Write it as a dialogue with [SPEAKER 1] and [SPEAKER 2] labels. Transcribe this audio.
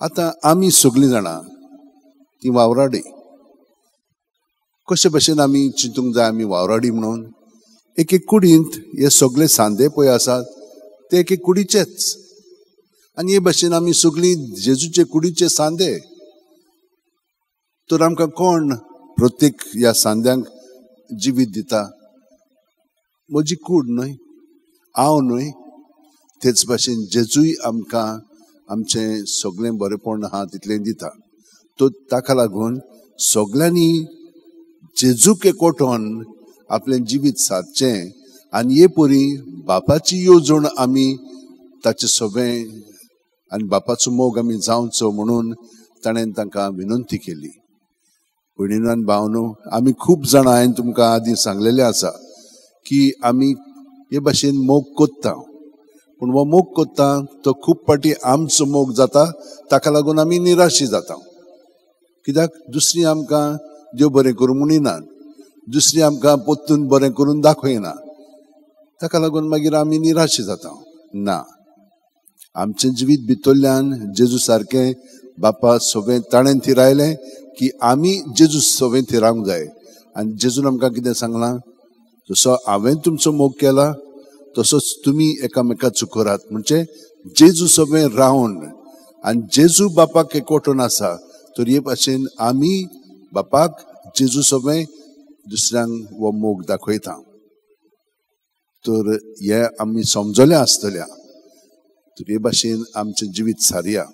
[SPEAKER 1] आतां आमी सगळीं जाणां ती वावराडी कशे भशेन आमी चिंतूंक जाय आमी वावराडी म्हणून एक एक कुडींत हे सगळे सांदे पळय आसात ते एक एक कुडीचेच आनी हे भशेन आमी सगळीं जेजूचे कुडीचे सांदे तर आमकां कोण प्रत्येक ह्या सांद्यांक जिवीत दिता म्हजी कूड न्हय हांव न्हय तेच भाशेन जेजूय आमकां आमचें सगळें बरेपण आहा तितलें दिता तो ताका लागून सगळ्यांनी जेजूक एकवटोन आपलें जिवीत सादचें आनी हे परी बापाची येवजण आमी ताचें सगळें आनी बापाचो मोग आमी जावचो म्हणून ताणें तांकां विनंती केली. भयणीनो आनी भावनो आमी खूब जाणां हांवें तुमकां आदीं सांगलेलें आसा की आमी हे भाशेन मोग कोत्ता पूण हो मोग कोत्ता तो खूब पाटी आमचो मोग जाता ताका लागून आमी निराशी जाता कित्याक दुसरीं आमकां देव बरें करूं म्हणिनात दुसरीं आमकां पोत्तून बरें करून दाखयना ताका लागून मागीर आमी निराशी जाता. ना आमचें जिवीत भितरल्यान जेजू सारकें बापा सगळें ताणें थिरायलें की आमी जेजू सगळें थिरावंक जाय आनी जेजून आमकां कितें सांगलां जसो हांवें तुमचो मोग केला तसोच तुमी एकामेकाचो करात म्हणजे जेजू सगळें रावन आनी जेजू बापाक एकवटून आसा तर हे भाशेन आमी बापाक जेजू सगळें दुसऱ्यांक हो मोग दाखयता. तर हे आमी समजले आसतल्या तर हे भाशेन आमचें जिवीत सारया.